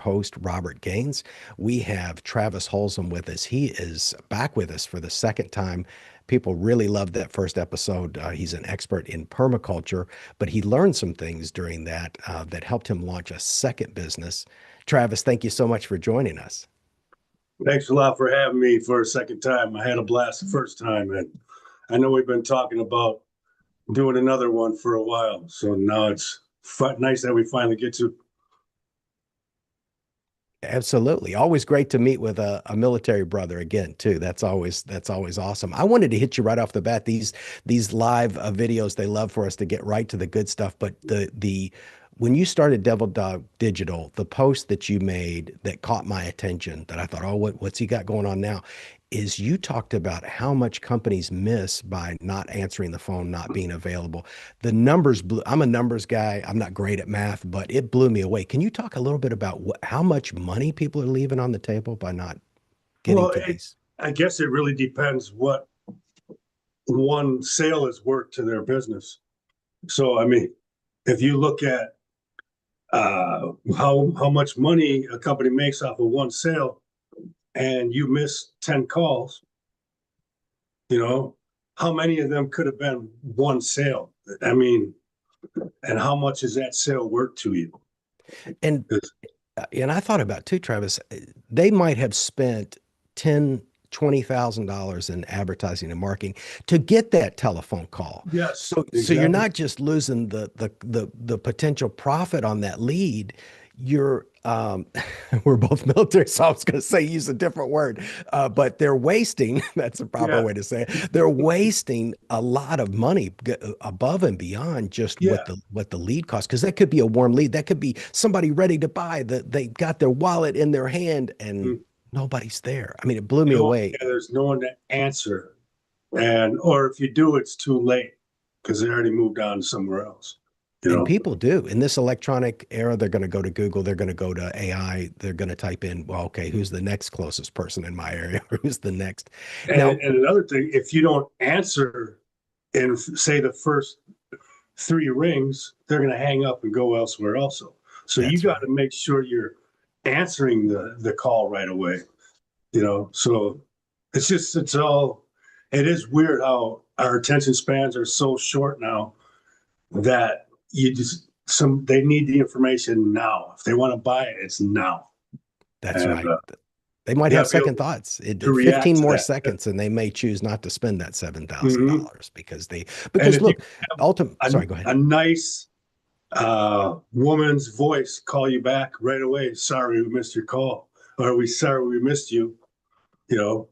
host, Robert Gaines. We have Travis Holzem with us. He is back with us for the second time. People really loved that first episode. He's an expert in permaculture, but he learned some things during that that helped him launch a second business. Travis, thank you so much for joining us. Thanks a lot for having me for a second time. I had a blast the first time, and I know we've been talking about doing another one for a while. So now it's nice that we finally get to. Absolutely. Always great to meet with a military brother again, too. That's always awesome. I wanted to hit you right off the bat. These live videos, they love for us to get right to the good stuff. But the when you started Devil Dog Digital, the post that you made that caught my attention, that I thought, oh, what's he got going on now? Is you talked about how much companies miss by not answering the phone, not being available. The numbers blew. I'm a numbers guy. I'm not great at math, but it blew me away. Can you talk a little bit about how much money people are leaving on the table by not getting Well, to these? I guess it really depends what one sale is worth to their business. So, I mean, if you look at how much money a company makes off of one sale, and you miss 10 calls, you know, how many of them could have been one sale? I mean, and how much is that sale worth to you? And and I thought about too, Travis, they might have spent 10, $20,000 in advertising and marketing to get that telephone call. Yes, So you're exactly. not just losing the potential profit on that lead. You're we're both military, so I was going to say use a different word, but they're wasting. That's the proper Yeah, way to say it. They're wasting a lot of money above and beyond just yeah. what the lead costs, because that could be a warm lead. That could be somebody ready to buy. That they got their wallet in their hand and Mm. nobody's there. I mean, it blew me No, away. and there's no one to answer, and or if you do, it's too late because they already moved on somewhere else. You And know. people do. In this electronic era, they're going to go to Google, they're going to go to AI, they're going to type in, well, okay, who's the next closest person in my area? Who's the next? Now, And another thing, if you don't answer in say the first three rings, they're going to hang up and go elsewhere also. So you that's got to right. make sure you're answering the call right away. You know, so it's all it is weird how our attention spans are so short now that you just some they need the information now. If they want to buy it, it's now. That's And right. They might you got have to be second able thoughts. to 15 react to more that. seconds, and they may choose not to spend that Mm-hmm. $7,000 And because if you look, ultimate, have sorry, go ahead. a nice woman's voice call you back right away. Sorry we missed your call, or we sorry we missed you. You know,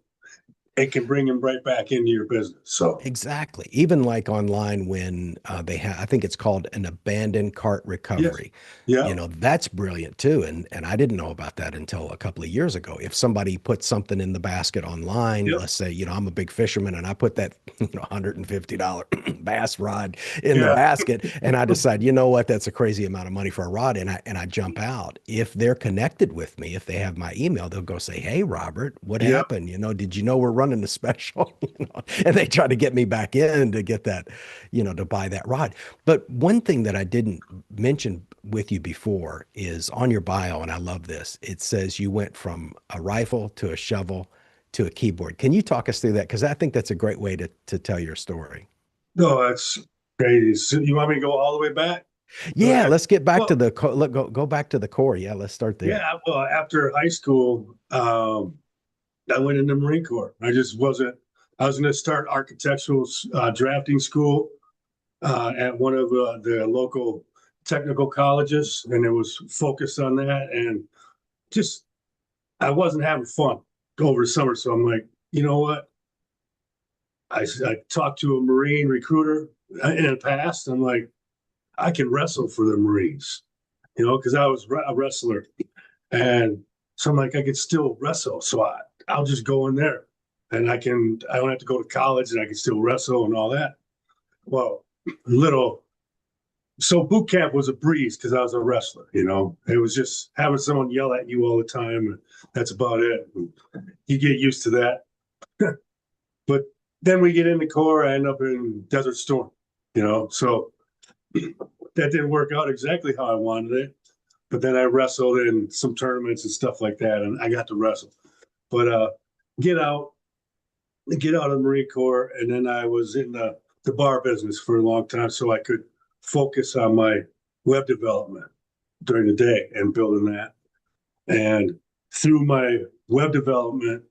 it can bring him right back into your business. So Exactly. Even like online when they have, I think it's called an abandoned cart yes, recovery. yeah, You know, that's brilliant too. And I didn't know about that until a couple of years ago. If somebody puts something in the basket online, yep, let's say, I'm a big fisherman and I put that, $150 bass rod in the yeah, basket and I decide, you know what, that's a crazy amount of money for a rod. And I jump out. If they're connected with me, if they have my email, they'll go say, hey, Robert, what yep. happened? Did you know we're running a special? And they try to get me back in to get that, to buy that rod. But one thing that I didn't mention with you before is on your bio, and I love this. It says you went from a rifle to a shovel to a keyboard. Can you talk us through that? Because I think that's a great way to tell your story. No, that's crazy. So you want me to go all the way back? So Yeah, let's get back to well, go back to the core. Yeah, let's start there. yeah. Well, after high school, I went in the Marine Corps. I just wasn't. I was going to start architectural drafting school at one of the local technical colleges, and it was focused on that. And just I wasn't having fun over the summer, so I'm like, you know what? I talked to a Marine recruiter in the past. I'm like, I can wrestle for the Marines, because I was a wrestler, and so I'm like, I could still wrestle, so I'll just go in there, and I don't have to go to college, and I can still wrestle and all that. Well, little so boot camp was a breeze because I was a wrestler. It was just having someone yell at you all the time. And that's about it. You get used to that. But then we get in the Corps, I end up in Desert Storm. So that didn't work out exactly how I wanted it. but then I wrestled in some tournaments and stuff like that, and I got to wrestle. But get out, get out of the Marine Corps, and then I was in the bar business for a long time, so I could focus on my web development during the day and building that. And through my web development,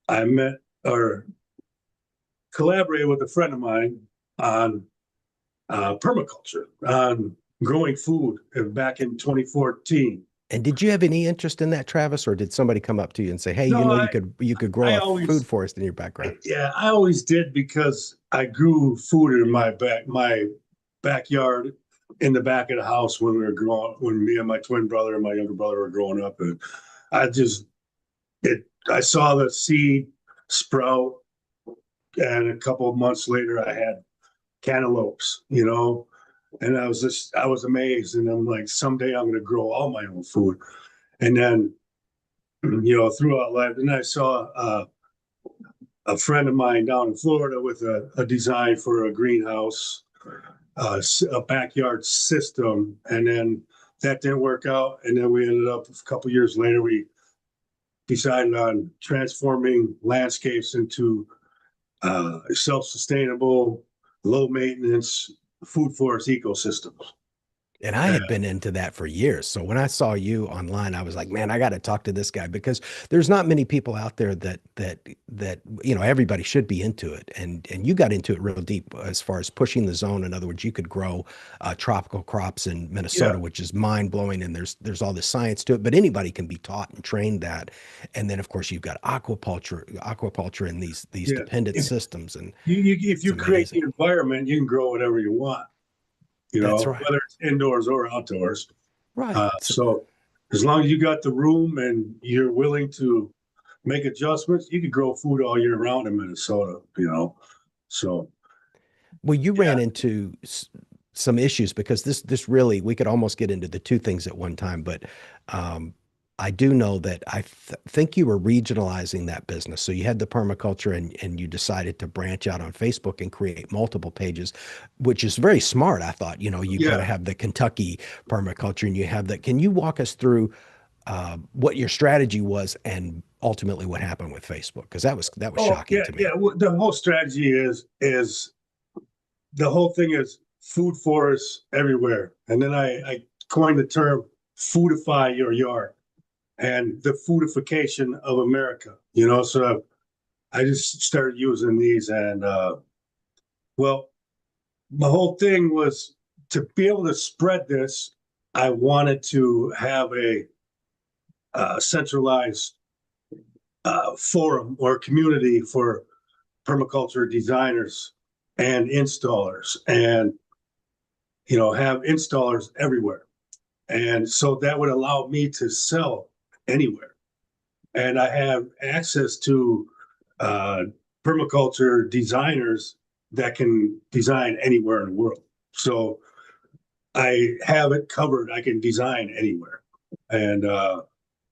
I met or collaborated with a friend of mine on permaculture, on growing food back in 2014. And did you have any interest in that, Travis, or did somebody come up to you and say, "Hey, No, you could grow I a food always, forest in your background"? yeah, I always did because I grew food in my backyard in the back of the house when we were growing, when me and my twin brother and my younger brother were growing up, and I just I saw the seed sprout, and a couple of months later, I had cantaloupes, and I was amazed, and I'm like, someday I'm going to grow all my own food, and then throughout life, and I saw a friend of mine down in Florida with a design for a greenhouse, a backyard system, and then that didn't work out, and then we ended up a couple years later we decided on transforming landscapes into self-sustainable, low maintenance food forest ecosystems. And I had been into that for years. So when I saw you online, I was like, man, I got to talk to this guy because there's not many people out there that everybody should be into it. And you got into it real deep as far as pushing the zone. In other words, you could grow tropical crops in Yeah, Minnesota, which is mind blowing. And there's all this science to it, but anybody can be taught and trained that. And then of course you've got aquaculture in these yeah. dependent If systems, and if it's you create the amazing. environment, you can grow whatever you want. That's right. Whether it's indoors or outdoors. Right. So as long as you got the room and you're willing to make adjustments, you could grow food all year round in Minnesota. So Well, you yeah, ran into some issues because this really we could almost get into the two things at one time, but um, I do know that I think you were regionalizing that business. So you had the permaculture and you decided to branch out on Facebook and create multiple pages, which is very smart. I thought, you kind yeah. of have the Kentucky permaculture and you have that. Can you walk us through what your strategy was and ultimately what happened with Facebook? Because that was Oh shocking yeah, to yeah. me. The whole strategy is the whole thing is food forests everywhere. And then I coined the term foodify your yard and the foodification of America. So I just started using these and well, my whole thing was to be able to spread this. I wanted to have a centralized forum or community for permaculture designers and installers, and have installers everywhere, and so that would allow me to sell anywhere, and I have access to uh, permaculture designers that can design anywhere in the world. So I have it covered. I can design anywhere, and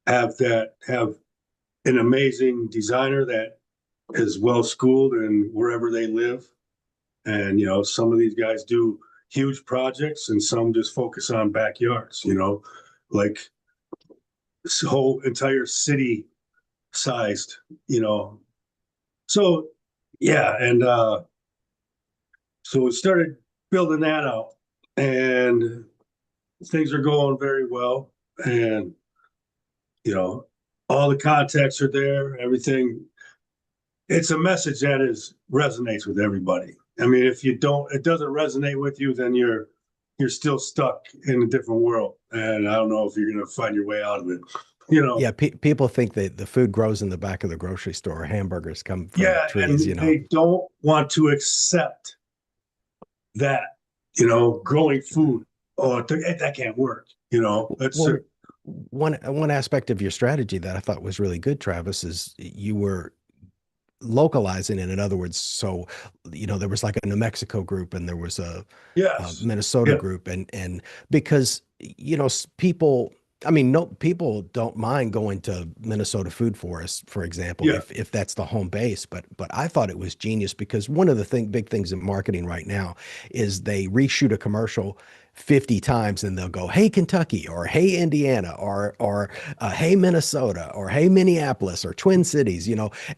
have an amazing designer that is well schooled in wherever they live. And some of these guys do huge projects, and some just focus on backyards. Like this whole entire city sized. You know, so yeah, and so we started building that out, and things are going very well, and you know, all the contacts are there, everything. It's a message that is resonates with everybody. I mean, if you don't, it doesn't resonate with you, then you're still stuck in a different world, and I don't know if you're going to find your way out of it. You know, Yeah, people think that the food grows in the back of the grocery store. Hamburgers come from yeah, trees, and they don't want to accept that. Growing food. Oh, that can't work. That's Well, one aspect of your strategy that I thought was really good, Travis, is you were localizing it. In other words, so there was like a New Mexico group and there was a yes, Minnesota yeah, group, and because people. I mean, no, people don't mind going to Minnesota Food Forest, for example, yeah, if that's the home base. But I thought it was genius because one of the big things in marketing right now is they reshoot a commercial 50 times and they'll go, "Hey Kentucky," or "Hey Indiana," or "Hey Minnesota," or "Hey Minneapolis," or "Twin Cities,"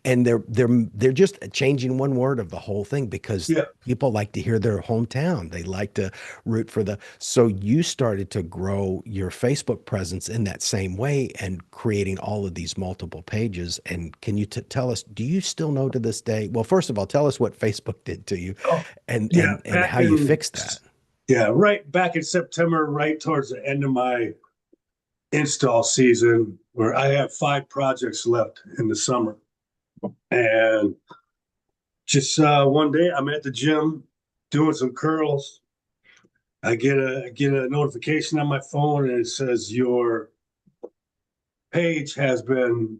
and they're just changing one word of the whole thing because Yeah. people like to hear their hometown. They like to root for the. So you started to grow your Facebook presence in that same way and creating all of these multiple pages. And can you tell us, do you still know to this day? Well, first of all, tell us what Facebook did to you Oh, and yeah. and how you fixed that. Yeah, right back in September, right towards the end of my install season, where I have 5 projects left in the summer. And just one day, I'm at the gym doing some curls. I get a notification on my phone, and it says your page has been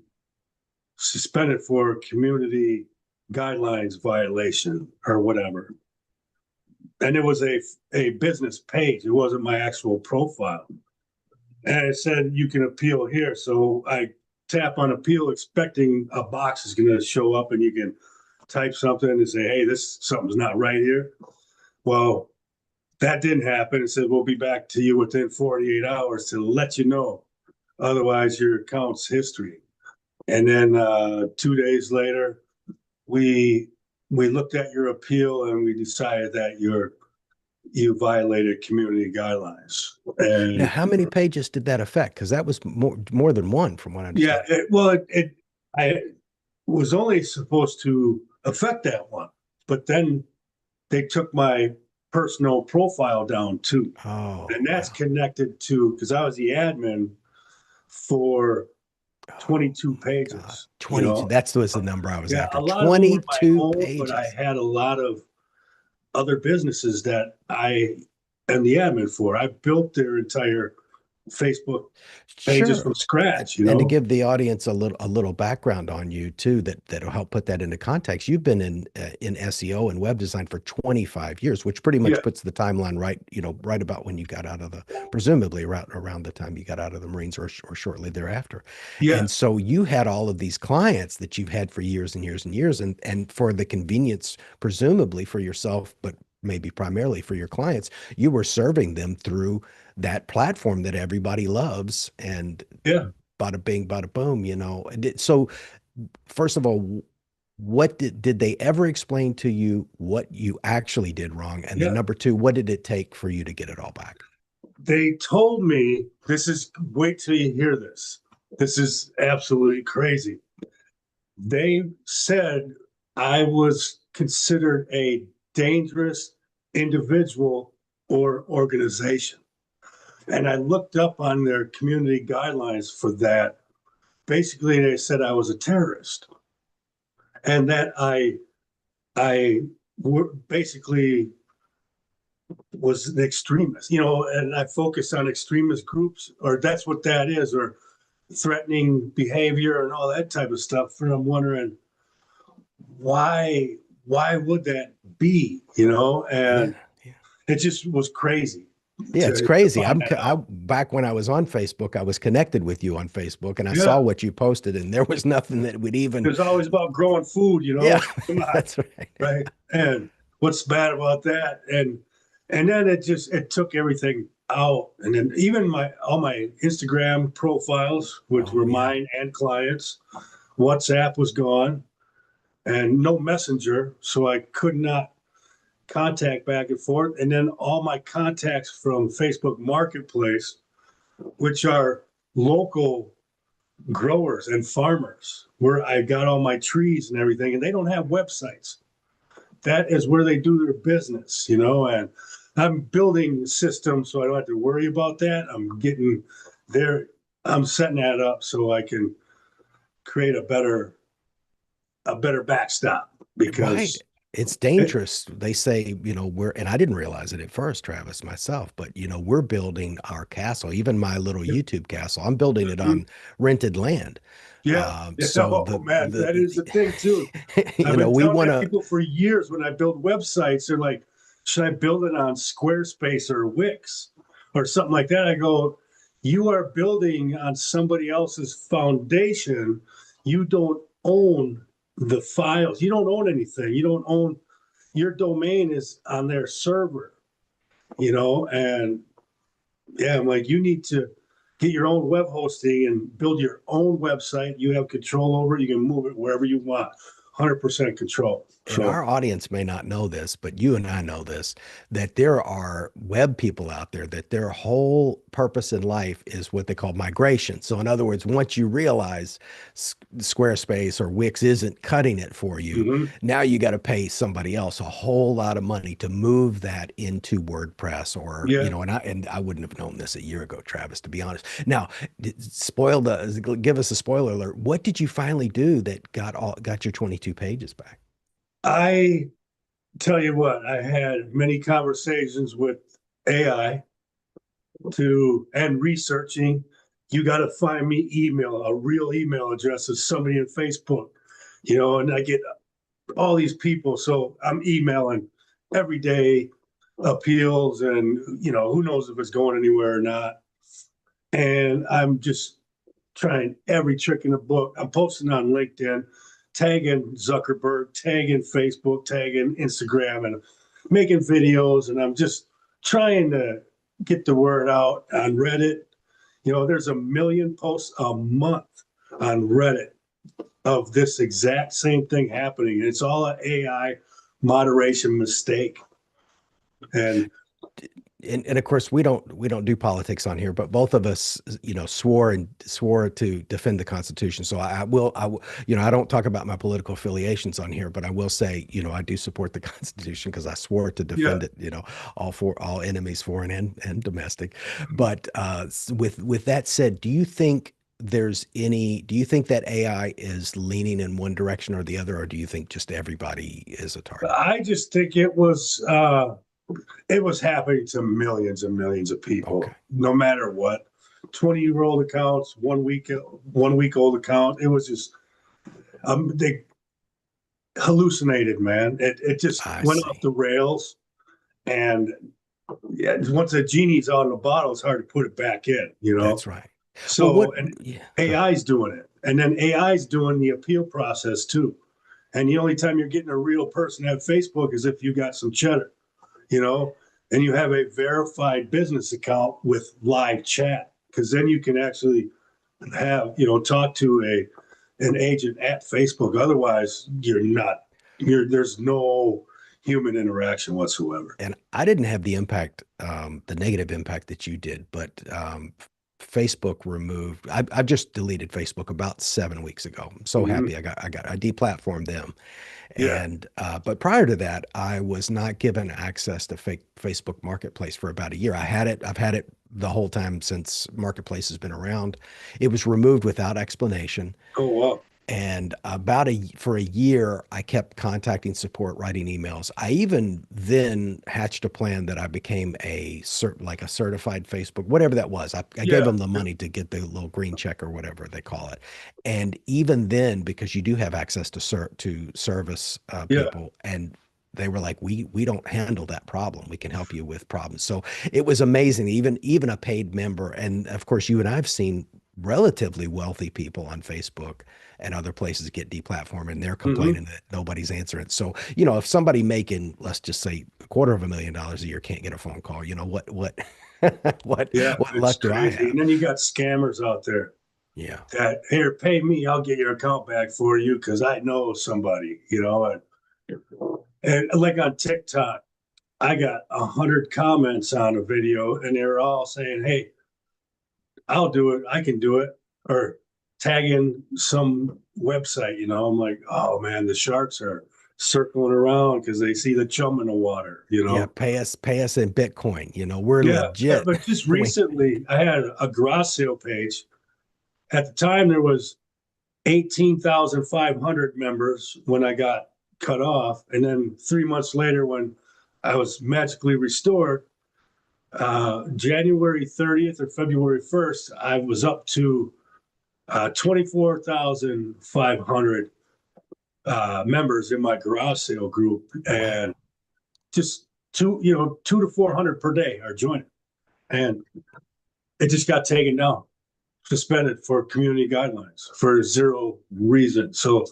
suspended for community guidelines violation or whatever. And it was a business page. It wasn't my actual profile. And it said you can appeal here. So I tap on appeal, expecting a box is going to show up, and you can type something and say, "Hey, this something's not right here." Well, that didn't happen. It said we'll be back to you within 48 hours to let you know. Otherwise, your account's history. And then 2 days later, we we looked at your appeal and we decided that you violated community guidelines. Now, And how many pages did that affect? Because that was more than one, from what I yeah, understand. I was only supposed to affect that one, but then they took my personal profile down too. Oh, And that's wow. connected to, because I was the admin for Oh, 22 my God. pages, 22. That's was the number I was Yeah, after. a lot of them were my 22 own, but I pages. had a lot of other businesses that I am the admin for. I built their entire Facebook pages Sure. from And, scratch, you and to know? give the audience a little background on you too, that'll help put that into context. You've been in SEO and web design for 25 years, which pretty Yeah, much puts the timeline right, right about when you got out of presumably around the time you got out of the Marines, or shortly thereafter. yeah, And so you had all of these clients that you've had for years and years and years, and for the convenience, presumably for yourself, but maybe primarily for your clients, you were serving them through that platform that everybody loves, and yeah, bada bing, bada boom, So, first of all, what did they ever explain to you what you actually did wrong? And then yeah. number two, what did it take for you to get it all back? They told me this is, wait till you hear this. This is absolutely crazy. They said I was considered a dangerous individual or organization. And I looked up on their community guidelines for that. Basically, they said I was a terrorist and that I basically was an extremist, and I focused on extremist groups, or that's what that is, or threatening behavior and all that type of stuff. And I'm wondering why would that be, Yeah. and it just was crazy Yeah, it's to crazy. find that I out. back when I was on Facebook, I was connected with you on Facebook, and I Yeah, saw what you posted, and there was nothing that would it even. was always about growing food, Yeah, come on, that's right. right? And what's bad about that? And then it took everything out. And then even my all my Instagram profiles, which Oh were yeah. mine and clients, WhatsApp was gone and no messenger. So I could not contact back and forth. And then all my contacts from Facebook Marketplace, which are local growers and farmers, where I got all my trees and everything, and they don't have websites. That is where they do their business, and I'm building systems so I don't have to worry about that. I'm getting there. I'm setting that up so I can create a better backstop Right. because It's it, dangerous. They say, and I didn't realize it at first, Travis, myself, but we're building our castle, even my little YouTube castle. I'm building it on rented land. yeah. So Oh man, that is the thing too. I've been we telling want that to. people for years when I build websites, they're like, should I build it on Squarespace or Wix or something like that? I go, you are building on somebody else's foundation. You don't own the files. You don't own anything. You don't own your domain is on their server, and Yeah, I'm like, you need to get your own web hosting and build your own website. You have control over it. You can move it wherever you want. 100% control. And So, our audience may not know this, but you and I know this, that there are web people out there that their whole purpose in life is what they call migration. So, in other words, once you realize Squarespace or Wix isn't cutting it for you, mhm. now you got to pay somebody else a whole lot of money to move that into WordPress or, Yeah, and I wouldn't have known this a year ago, Travis, to be honest. Now, give us a spoiler alert. What did you finally do that got your 22 pages back? I tell you what, I had many conversations with AI and researching. You got to find me a real email address of somebody in Facebook, and I get all these people. So I'm emailing every day appeals and, who knows if it's going anywhere or not. And I'm just trying every trick in the book. I'm posting on LinkedIn, tagging Zuckerberg, tagging Facebook, tagging Instagram, and making videos. And I'm just trying to get the word out on Reddit. There's a million posts a month on Reddit of this exact same thing happening. And it's all an AI moderation mistake. And And of course we don't do politics on here, but both of us, swore to defend the Constitution. So I don't talk about my political affiliations on here, but I will say, I do support the Constitution because I swore to yeah, defend it, all enemies, foreign and domestic. But with that said, do you think that AI is leaning in one direction or the other, or do you think just everybody is a target? I just think it was happening to millions and millions of Okay. people, no matter what. 20-year-old accounts, 1 week old account. It was just they hallucinated, man. It just I went off see. the rails. And yeah, once a genie's out of the bottle, it's hard to put it back in. That's right. Well, So, and yeah, go ahead. AI's doing it. And then AI's doing the appeal process too. And the only time you're getting a real person at Facebook is if you got some cheddar, you know, and you have a verified business account with live chat, because then you can actually talk to an agent at Facebook. Otherwise, there's no human interaction whatsoever. And I didn't have the negative impact that you did, but Facebook removed. I just deleted Facebook about 7 weeks ago. I'm so Mhm. happy I deplatformed them. Yeah. And but prior to that, I was not given access to fake Facebook Marketplace for about a year. I've had it the whole time since Marketplace has been around. It was removed without explanation. Oh, wow. And for a year, I kept contacting support, writing emails. I even then hatched a plan that I became like a certified Facebook, whatever that was. I gave Yeah. them the money to get the little green check or whatever they call it. And even then, because you do have access to service Yeah. people, and they were like, we don't handle that problem. We can help you with problems. So it was amazing. Even a paid member, and of course, you and I've seen relatively wealthy people on Facebook and other places get deplatformed and they're Hmm. complaining that nobody's answering. So, if somebody making, let's just say $250,000 a year can't get a phone call, what Yeah. what It's luck do I crazy. have? And then you got scammers out there Yeah. that, here, pay me. I'll get your account back for you because I know somebody. And like on TikTok, I got 100 comments on a video and they were all saying, hey, I'll do it. I can do it. Or tagging some website. I'm like, oh man, the sharks are circling around because they see the chum in the water. Yeah. Pay us in Bitcoin. We're Yeah. legit. But just We, recently, I had a garage sale page. At the time, there was 18,500 members when I got cut off. And then 3 months later, when I was magically restored, January 30th or February 1st, I was up to 24,500 members in my garage sale group, and wow. just 200 to 400 per day are joining, and it just got taken down, suspended for community guidelines for zero reason. So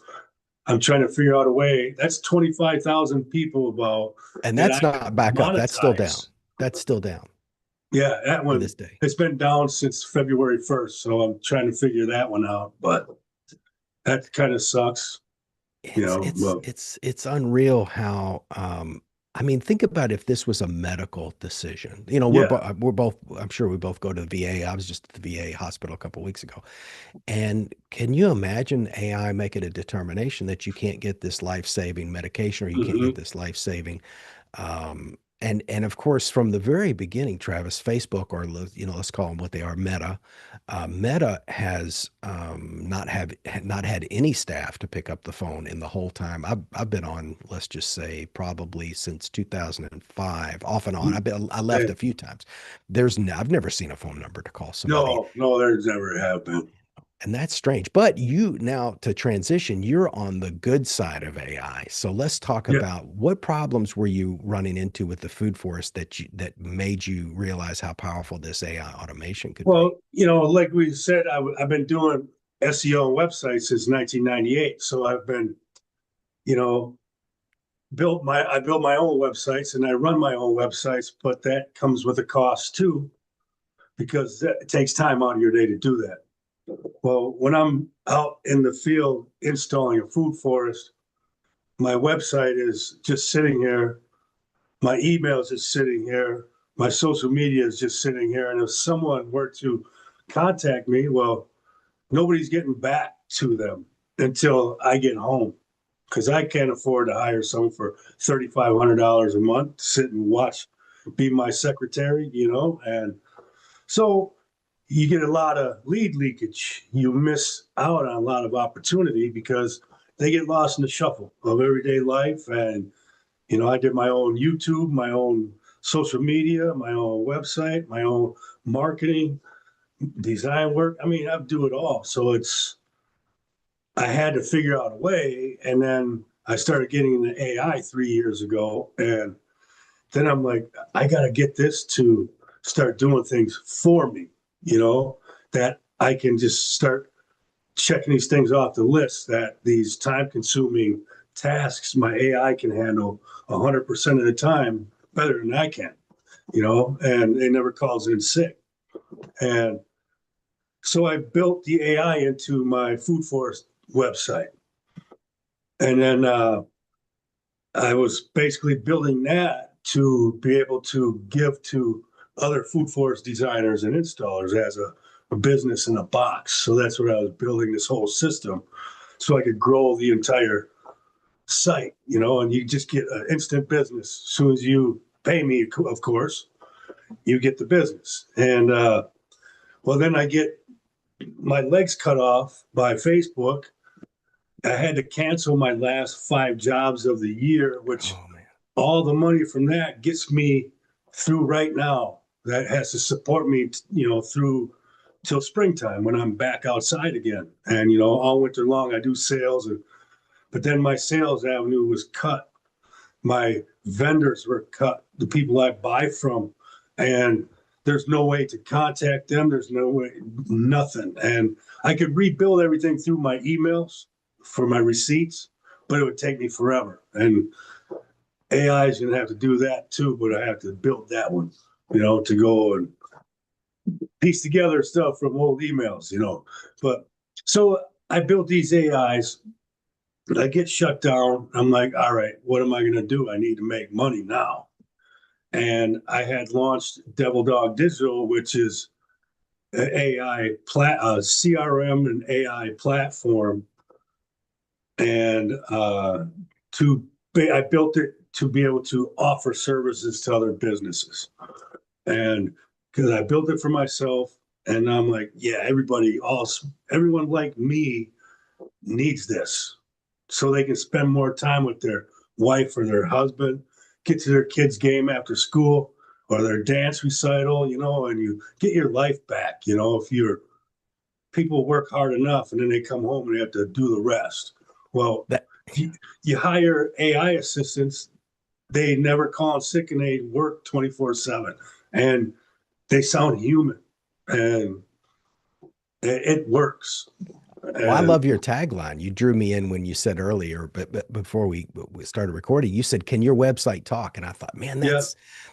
I'm trying to figure out a way. That's 25,000 people about And that that's I can not back up. That's still down. monetize. That's still down. Yeah, that to one, this day. it's been down since February 1st, so I'm trying to figure that one out, but that kind of sucks, It's but it's unreal how I mean, think about if this was a medical decision. You know, yeah. we're both I'm sure we both go to the VA. I was just at the VA hospital a couple of weeks ago. And can you imagine AI making a determination that you can't get this life-saving medication or you can't get Hmm. this life-saving and of course, from the very beginning, Travis, Facebook, or let's call them what they are, Meta. Meta has not had any staff to pick up the phone in the whole time. I've been on, let's just say, probably since 2005, off and on. I left a few times. I've never seen a phone number to call somebody. No, no, there's never have been. And that's strange. But you now to transition, you're on the good side of AI. So let's talk Yeah. about what problems were you running into with the food forest that made you realize how powerful this AI automation could be. Well, like we said, I've been doing SEO and websites since 1998. So I've been, you know, I built my own websites and I run my own websites, but that comes with a cost too, because it takes time out of your day to do that. Well, when I'm out in the field installing a food forest, my website is just sitting here. My emails is sitting here. My social media is just sitting here. And if someone were to contact me, well, nobody's getting back to them until I get home because I can't afford to hire someone for $3,500 a month to sit and watch, be my secretary, And so you get a lot of lead leakage. You miss out on a lot of opportunity because they get lost in the shuffle of everyday life. And, I did my own YouTube, my own social media, my own website, my own marketing, design work. I mean, I do it all. So I had to figure out a way. And then I started getting into AI 3 years ago. And then I'm like, I got to get this to start doing things for me, that I can just start checking these things off the list, that these time consuming tasks my AI can handle 100% of the time better than I can, and it never calls in sick. And so I built the AI into my food forest website. And then I was basically building that to be able to give to other food forest designers and installers as a business in a box. So that's what I was building this whole system so I could grow the entire site, and you just get an instant business. As soon as you pay me, of course, you get the business. And well, then I get my legs cut off by Facebook. I had to cancel my last 5 jobs of the year, which Oh man. all the money from that gets me through right now. That has to support me, through till springtime when I'm back outside again. And all winter long I do sales, but then my sales avenue was cut. My vendors were cut. The people I buy from, and there's no way to contact them. There's no way, nothing. And I could rebuild everything through my emails for my receipts, but it would take me forever. And AI is going to have to do that too, but I have to build that one, to go and piece together stuff from old emails, But so I built these AIs. I get shut down. I'm like, all right, what am I going to do? I need to make money now. And I had launched Devil Dog Digital, which is an CRM and AI platform. And I built it to be able to offer services to other businesses. And because I built it for myself, and I'm like, yeah, everyone like me needs this, so they can spend more time with their wife or their husband, get to their kids' game after school or their dance recital, and you get your life back. If people work hard enough and then they come home and they have to do the rest. Well, That if you hire AI assistants, they never call in sick and they work 24/7 and they sound human and it works. Well, I And love your tagline. You drew me in when you said earlier, but before we started recording, you said, "Can your website talk?" And I thought, man, yeah,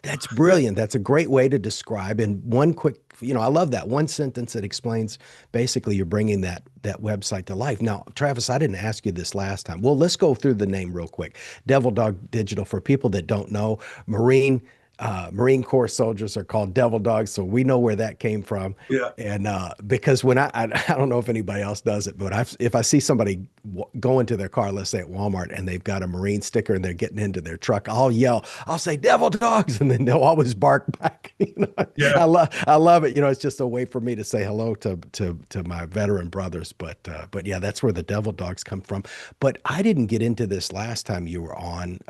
that's brilliant. That's a great way to describe in one quick, I love that one sentence that explains basically you're bringing that website to life. Now, Travis, I didn't ask you this last time. Well, let's go through the name real quick. Devil Dog Digital, for people that don't know, Marine Corps soldiers are called devil dogs, so we know where that came from. yeah, And because when I don't know if anybody else does it, but if I see somebody go into their car, let's say at Walmart, and they've got a Marine sticker and they're getting into their truck, I'll yell, I'll say devil dogs, and then they'll always bark back. yeah. I love it. It's just a way for me to say hello to my veteran brothers. But yeah, that's where the devil dogs come from. But I didn't get into this last time you were on.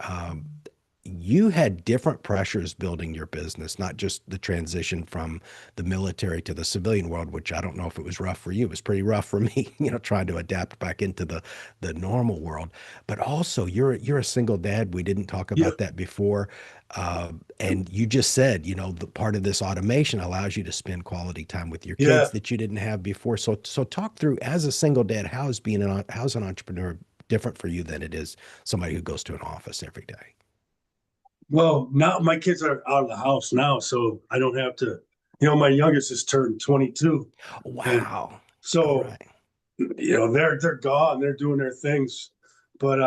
You had different pressures building your business, not just the transition from the military to the civilian world, which I don't know if it was rough for you. It was pretty rough for me, trying to adapt back into the normal world. But also, you're a single dad. We didn't talk Yeah. about that before. And you just said, the part of this automation allows you to spend quality time with your Yeah. kids that you didn't have before. So talk through, as a single dad, how's an entrepreneur different for you than it is somebody who goes to an office every day? Well, now my kids are out of the house now, so I don't have to. My youngest has turned 22, and Wow. All so right. they're gone. They're doing their things, but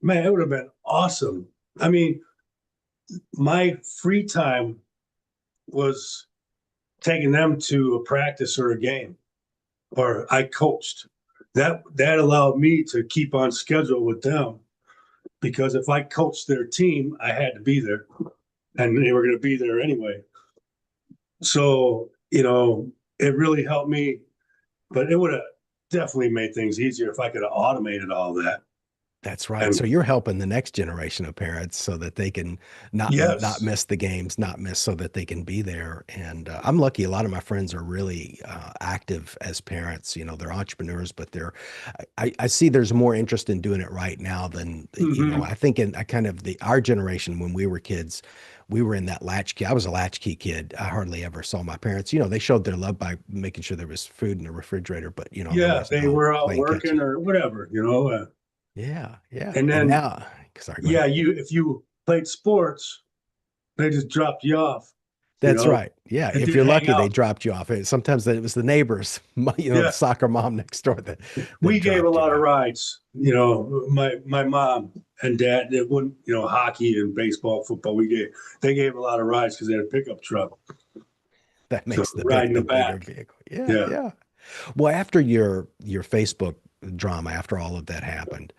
man, it would have been awesome. I mean, my free time was taking them to a practice or a game, or I coached. That allowed me to keep on schedule with them because if I coached their team, I had to be there, and they were going to be there anyway. So, it really helped me, but it would have definitely made things easier if I could have automated all that. That's right. So And you're helping the next generation of parents so that they can not yes, miss the games, not miss so that they can be there. And I'm lucky. A lot of my friends are really active as parents. They're entrepreneurs, but I see there's more interest in doing it right now than, hmm, I think in kind of our generation when we were kids, we were in that latchkey. I was a latchkey kid. I hardly ever saw my parents. They showed their love by making sure there was food in the refrigerator, but there yeah, was they no were out playing catch. working or whatever. Yeah, yeah. And And then, now, sorry, go yeah, ahead. if you played sports, they just dropped you off, you That's know, right. Yeah, and if didn't you're hang lucky, they out. dropped you off. Sometimes it was the neighbors, the Yeah, soccer mom next door that we gave a dropped you lot of off. rides. My mom and dad, they wouldn't, hockey and baseball, football. They gave a lot of rides because they had a pickup truck. That So makes the riding the bigger back. vehicle. Yeah, Yeah. yeah. Well, after your Facebook drama, after all of that happened,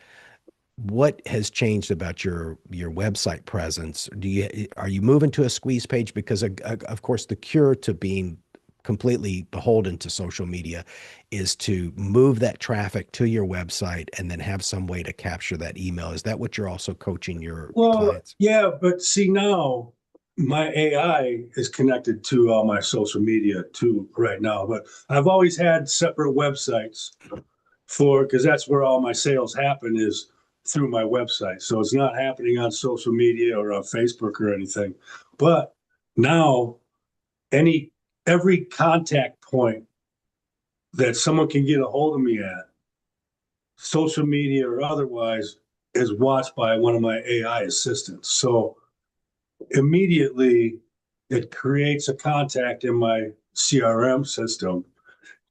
what has changed about your website presence? Are you moving to a squeeze page? Because of course the cure to being completely beholden to social media is to move that traffic to your website and then have some way to capture that email. Is that what you're also coaching your Well, clients? yeah, but see now my AI is connected to all my social media too right now. But I've always had separate websites because that's where all my sales happen is through my website. So it's not happening on social media or on Facebook or anything. But now any every contact point that someone can get a hold of me at, social media or otherwise, is watched by one of my AI assistants. So immediately it creates a contact in my CRM system,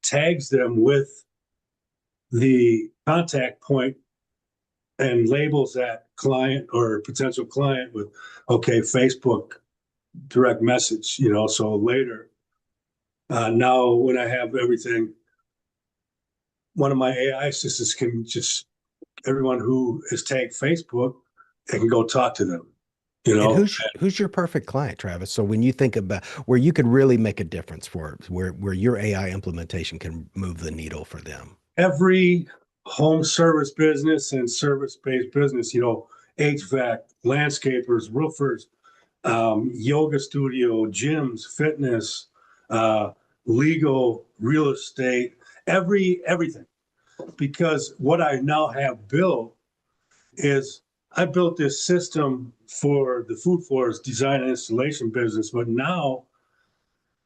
tags them with the contact point, and labels that client or potential client with, okay, Facebook direct message, so later, now when I have everything, one of my AI assistants can just, everyone who is tagged Facebook, it can go talk to them, you And know, who's your perfect client, Travis? So when you think about where you could really make a difference for where your AI implementation can move the needle for them. every home service business and service-based business, HVAC, landscapers, roofers, yoga studio, gyms, fitness, uh, legal, real estate, everything. Because what I now have built is I built this system for the food floors design and installation business, but now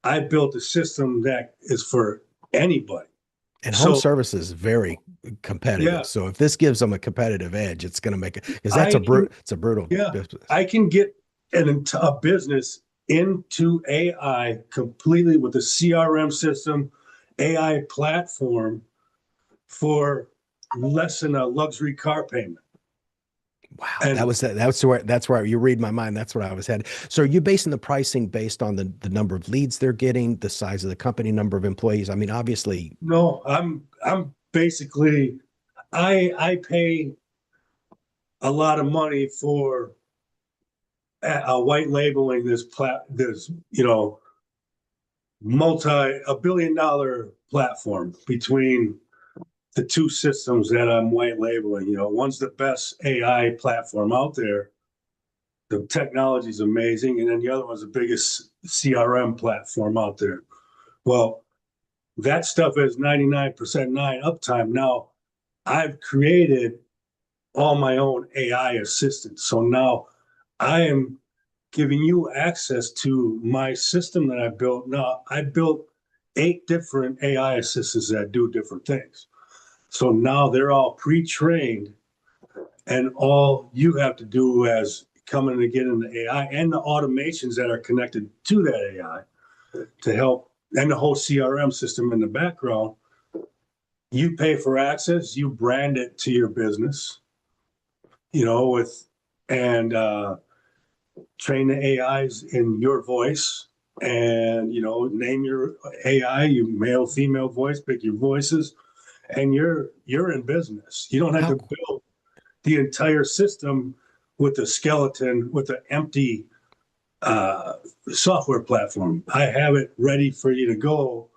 I built a system that is for anybody. And home So services is very yeah, competitive. So if this gives them a competitive edge, it's going to make it because that's I can it's a brutal yeah, business. I can get a business into AI completely with a CRM system, AI platform for less than a luxury car payment. Wow, And that's where you read my mind. That's where I was headed. So are you basing the pricing based on the number of leads they're getting, the size of the company, number of employees? I mean, obviously, no, I'm basically I pay a lot of money for white labeling this multi a billion dollar platform between the two systems that I'm white labeling. One's the best AI platform out there. The technology is amazing, and then the other one's the biggest CRM platform out there. Well, that stuff is 99% nine uptime. Now, I've created all my own AI assistants. So now I am giving you access to my system that I built. Now, I built 8 different AI assistants that do different things. So now they're all pre-trained, and all you have to do as coming to get into AI and the automations that are connected to that AI to help, and the whole CRM system in the background. You pay for access, you brand it to your business, with and train the AIs in your voice, and name your AI, you male, female voice, pick your voices, and you're in business. You don't have how to build the entire system with a skeleton, with an empty uh, software platform. I have it ready for you to go.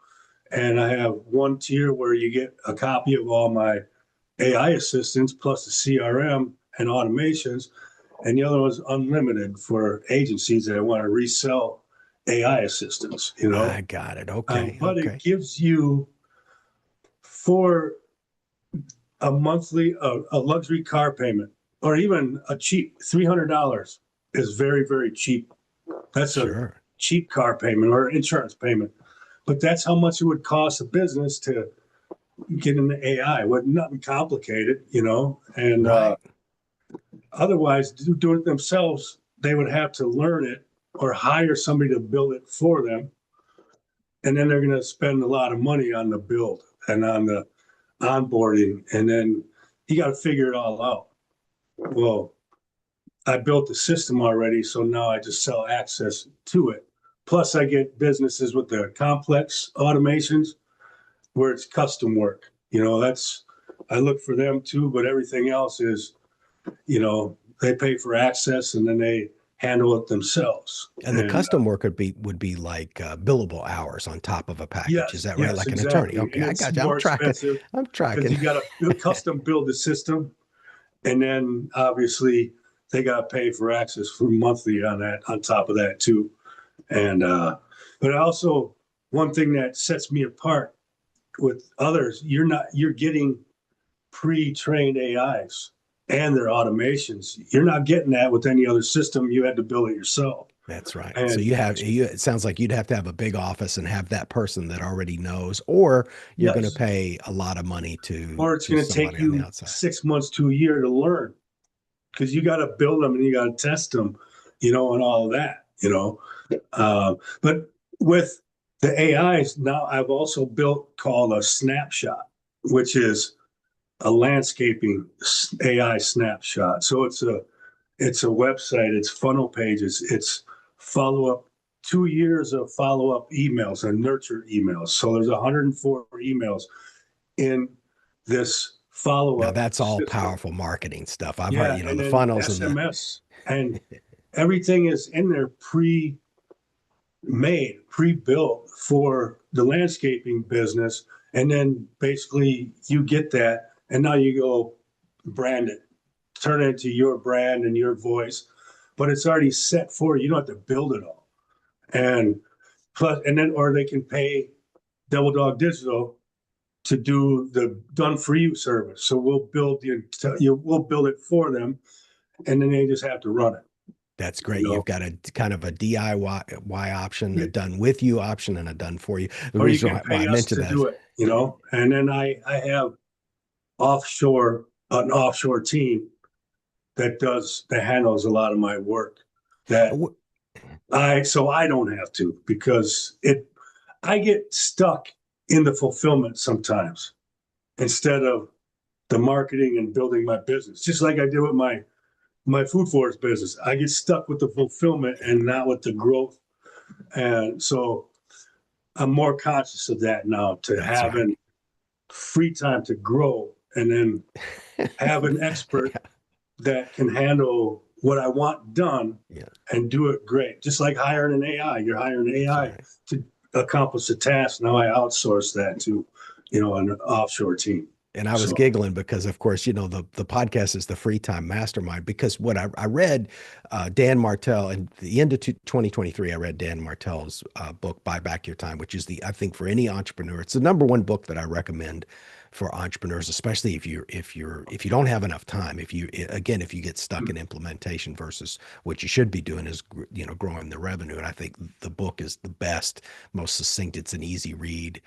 And I have one tier where you get a copy of all my AI assistants plus the CRM and automations. And the other one's unlimited for agencies that want to resell AI assistants. I got it. Okay, But it okay, gives you for a monthly, a luxury car payment, or even a cheap $300 is very, very cheap. That's a sure. cheap car payment or insurance payment. But that's how much it would cost a business to get into AI. With nothing complicated. And Right. otherwise, do it themselves, they would have to learn it or hire somebody to build it for them. And then they're going to spend a lot of money on the build and on the onboarding. And then you got to figure it all out. Well, I built the system already, so now I just sell access to it. Plus, I get businesses with the complex automations where it's custom work. That's I look for them too, but everything else is, they pay for access and then they handle it themselves. And the And custom work would be like billable hours on top of a package. Is yes, that right? yes, Like an attorney. exactly. Okay, And I it's got you. I'm more tracking. expensive I'm because tracking. you got to custom build the system, and then obviously they got to pay for access for monthly on that, on top of that too. And but also one thing that sets me apart with others, you're getting pre-trained AIs and their automations. You're not getting that with any other system. You had to build it yourself. That's right. So And it sounds like you'd have to have a big office and have that person that already knows, or you're going to yes, pay a lot of money or it's to going to take somebody on the you outside. 6 months to a year to learn because you got to build them and you got to test them, and all of that. But with the AIs now, I've also built called a snapshot, which is a landscaping AI snapshot. So it's a website, it's funnel pages, it's follow up, 2 years of follow up emails and nurture emails. So there's 104 emails in this follow Now up that's all system. powerful marketing stuff. I've heard, Yeah, and the then funnels and the SMS and everything is in there pre-made, pre-built for the landscaping business. And then basically you get that, and now you go brand it, turn it into your brand and your voice, but it's already set for you. You don't have to build it all. And plus, and then, or they can pay Double Dog Digital to do the done for you service. So we'll build it for them, and then they just have to run it. That's you great. You've know, got a kind of a DIY option, a done with you option, and a done for you. The or you reason can why I pay us mentioned to that is do it, you know. And then I have an offshore team that handles a lot of my work that w- so I don't have to, because I get stuck in the fulfillment sometimes instead of the marketing and building my business. Just like I did with my food forest business. I get stuck with the fulfillment and not with the growth. And so I'm more conscious of that now, to that's right. having free time to grow, and then have an expert Yeah, that can handle what I want done yeah, and do it great. Just like hiring an AI. You're hiring an that's AI right. to accomplish a task. Now I outsource that to, an offshore team. And I was So giggling because, of course, the podcast is the Free Time Mastermind. Because what I read, Dan Martell, and the end of 2023, I read Dan Martell's book, Buy Back Your Time, which is I think for any entrepreneur, it's the number one book that I recommend for entrepreneurs, especially if you don't have enough time. If you get stuck in implementation versus what you should be doing is, growing the revenue. And I think the book is the best, most succinct. It's an easy read,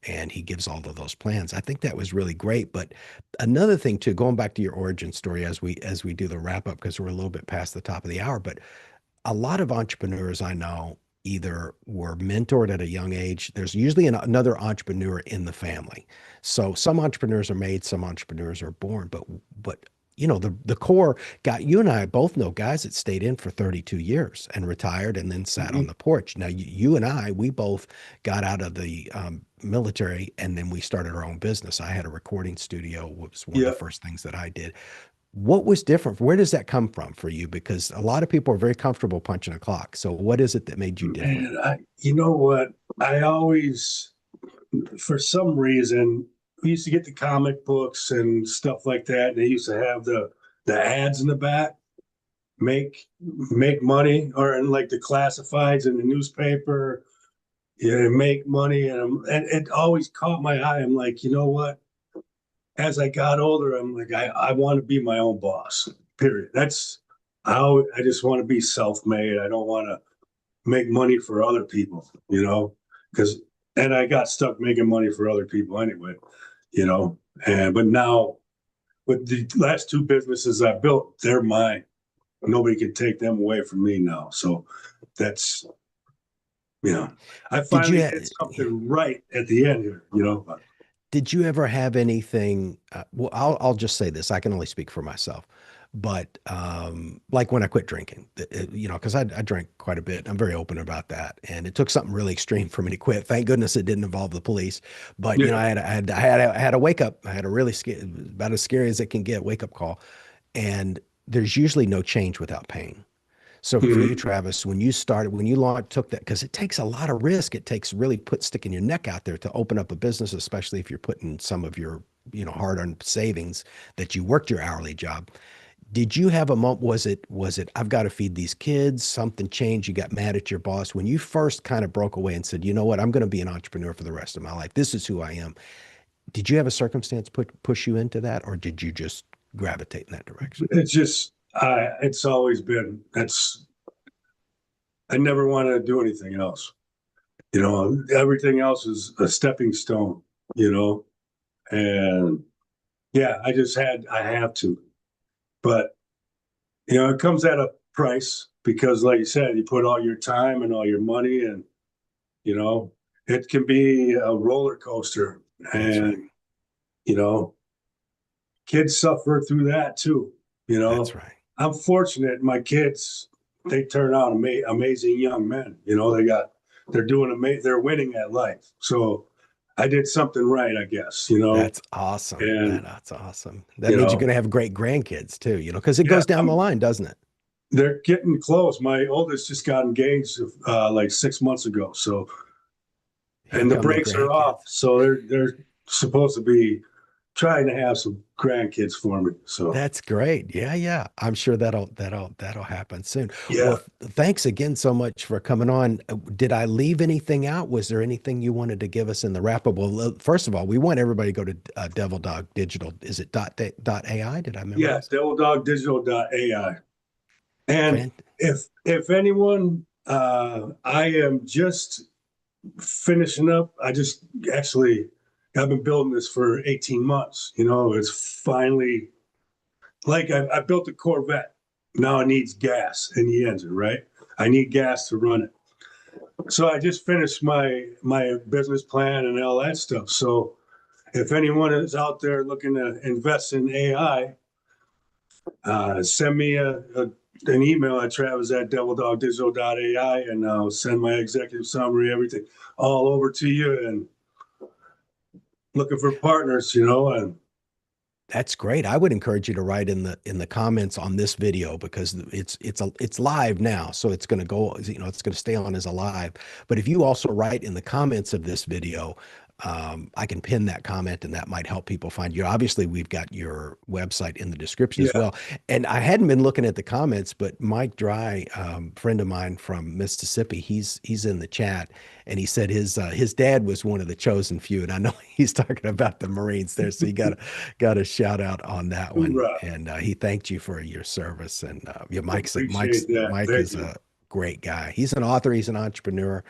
and he gives all of those plans. I think that was really great. But another thing too, going back to your origin story as we do the wrap up, because we're a little bit past the top of the hour, but a lot of entrepreneurs I know either were mentored at a young age. There's usually another entrepreneur in the family. So some entrepreneurs are made, some entrepreneurs are born, but the core guy, you and I both know guys that stayed in for 32 years and retired and then sat on mhm. the porch. Now, you and I, we both got out of the military and then we started our own business. I had a recording studio, was one of the Yeah. first things that I did. What was different? Where does that come from for you? Because a lot of people are very comfortable punching a clock. So what is it that made you different? And you know what? I always, for some reason, we used to get the comic books and stuff like that. And they used to have the ads in the back, make money, or in like the classifieds in the newspaper, make money. And it always caught my eye. I'm like, you know what? As I got older, I'm like, I want to be my own boss. Period. I just want to be self-made. I don't want to make money for other people, because and I got stuck making money for other people anyway, you know. And but now with the last two businesses I built, they're mine. Nobody can take them away from me now. So that's I Did you finally did something right at the end here. did you ever have anything? Well, I'll just say this. I can only speak for myself, but like when I quit drinking, because I drank quite a bit. I'm very open about that, and it took something really extreme for me to quit. Thank goodness it didn't involve the police. But Yeah. I had a wake up. I had a really about as scary as it can get wake up call, and there's usually no change without pain. So for you, Mhm. Travis, when you took that, because it takes a lot of risk. It takes really sticking your neck out there to open up a business, especially if you're putting some of your, hard-earned savings that you worked your hourly job. Did you have a moment? Was it, I've got to feed these kids? Something changed? You got mad at your boss when you first kind of broke away and said, you know what, I'm going to be an entrepreneur for the rest of my life. This is who I am. Did you have a circumstance push you into that, or did you just gravitate in that direction? It's just it's always been that's I never want to do anything else. Everything else is a stepping stone, you know, and yeah, I have to, but it comes at a price, because like you said, you put all your time and all your money, and you know, it can be a roller coaster, That's right. and you know, kids suffer through that too. You That's know, right. I'm fortunate. My kids, they turn out amazing young men. They're winning at life. So I did something right, I guess. That's awesome. And That's awesome. That you means you're know, going to have great grandkids too, because it yeah, goes down the line, doesn't it? they're getting close. My oldest just got engaged like 6 months ago. So, Here and the come the brakes are off. grandkids. So they're supposed to be trying to have some grandkids for me. So That's great. Yeah, yeah. I'm sure that'll happen soon. Well, yeah. thanks again so much for coming on. Did I leave anything out? Was there anything you wanted to give us in the wrap up? Well, first of all, we want everybody to go to Devil Dog Digital. Is it dot AI? Did I Yeah, memorize? devilldogdigital.ai. And Friend, if anyone, I am just finishing up. I just actually I've been building this for 18 months. You know, it's finally like I built a Corvette. Now it needs gas in the engine, right? I need gas to run it. So I just finished my business plan and all that stuff. So if anyone is out there looking to invest in AI, send me an email at travis at devildogdigital.ai and I'll send my executive summary, everything all over to you and looking for partners, you know, and that's great. I would encourage you to write in the comments on this video because it's live now, so it's going to go, it's going to stay on as a live. But if you also write in the comments of this video, I can pin that comment and that might help people find you. Obviously, we've got your website in the description as yeah. well. And I hadn't been looking at the comments, but Mike Dry, friend of mine from Mississippi, he's in the chat, and he said his dad was one of the chosen few, and I know he's talking about the Marines there, so you got a shout out on that one. Hoorah. And he thanked you for your service. And yeah, Appreciate that. Mike Thank is you. a great guy. He's an author. He's an entrepreneur.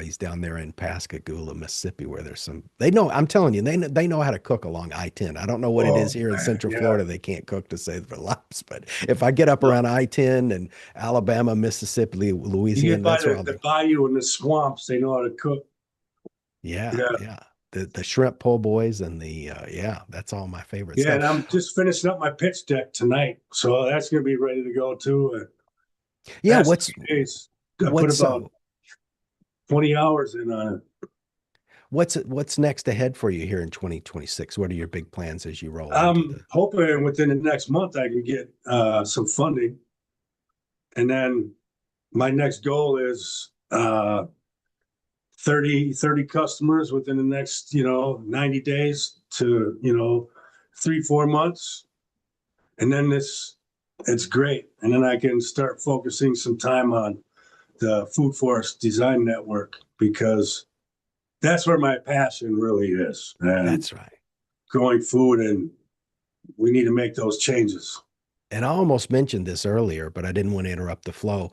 He's down there in Pascagoula, Mississippi, where there's some. They know. I'm telling you, they know how to cook along I-10. I don't know what it is Oh here in man, Central yeah. Florida. They can't cook to save their lives. But if I get up Well, around I-10 and Alabama, Mississippi, you get Louisiana, by that's where I'll the do. bayou and the swamps, they know how to cook. Yeah, Yeah. yeah. The shrimp po' boys and the yeah, that's all my favorite Yeah, and stuff. I'm just finishing up my pitch deck tonight. So that's gonna be ready to go too. And Yeah, past 2 days, I put what's about 20 hours in on it. what's next ahead for you here in 2026? What are your big plans as you roll into I'm the hoping within the next month I can get some funding. And then my next goal is 30 customers within the next, 90 days to, 3, 4 months. And then it's great. And then I can start focusing some time on the Food Forest Design Network because that's where my passion really is. And That's right. growing food, and we need to make those changes. And I almost mentioned this earlier, but I didn't want to interrupt the flow.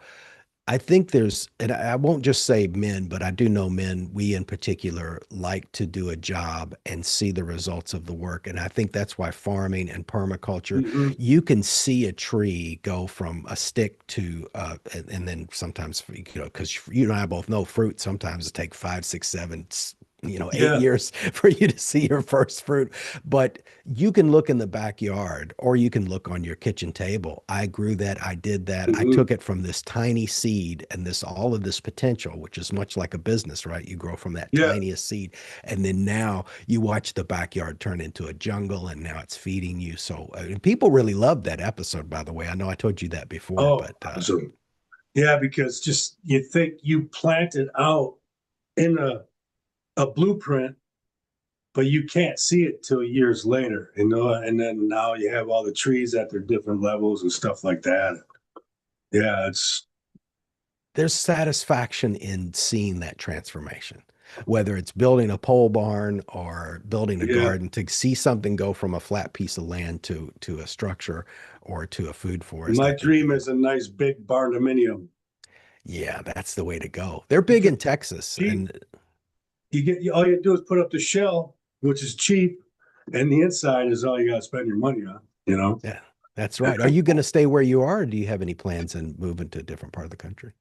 I think there's, and I won't just say men, but I do know men, we in particular, like to do a job and see the results of the work. And I think that's why farming and permaculture, Mhm. you can see a tree go from a stick to, and then sometimes, because you and I both know fruit sometimes it take 5, 6, 7, 8 Yeah. years for you to see your first fruit. But you can look in the backyard or you can look on your kitchen table. I grew that. I did that. I Mhm. took it from this tiny seed and this all of this potential, which is much like a business, right? You grow from that Yeah. tiniest seed. And then now you watch the backyard turn into a jungle and now it's feeding you. So people really loved that episode, by the way. I know I told you that before, Oh, but awesome. Yeah, because just you think you planted out in a blueprint, but you can't see it till years later, and then now you have all the trees at their different levels and stuff like that. Yeah, it's there's satisfaction in seeing that transformation, whether it's building a pole barn or building a yeah. garden, to see something go from a flat piece of land to a structure or to a food forest. I My think, dream is a nice big barndominium yeah, that's the way to go. They're big because in Texas, cheap. and You get all you do is put up the shell, which is cheap, and the inside is all you got to spend your money on. You know. yeah, that's right. Are you going to stay where you are, or do you have any plans in moving to a different part of the country?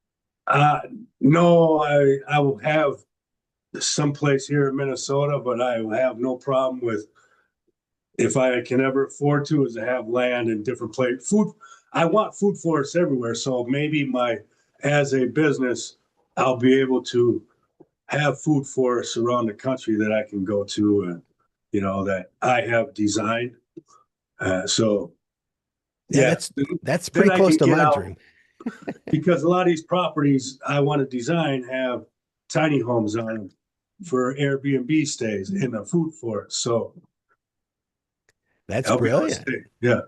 Uh, no, I will have someplace here in Minnesota, but I will have no problem with if I can ever afford to is to have land in different places. Food, I want food forests everywhere. So maybe as a business, I'll be able to have food forests around the country that I can go to and, that I have designed. So Yeah, yeah, that's then pretty I close can to get my out dream. because a lot of these properties I want to design have tiny homes on them for Airbnb stays in a food forest. So That's I'll be able to brilliant. stay. Yeah.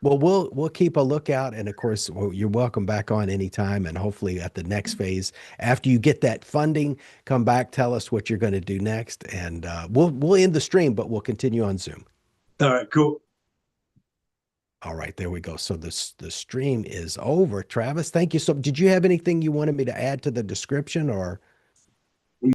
Well, we'll keep a lookout, and of course, you're welcome back on anytime. And hopefully, at the next phase, after you get that funding, come back, tell us what you're going to do next, and we'll end the stream, but we'll continue on Zoom. All right, cool. All right, there we go. So the stream is over. Travis, thank you. So did you have anything you wanted me to add to the description or?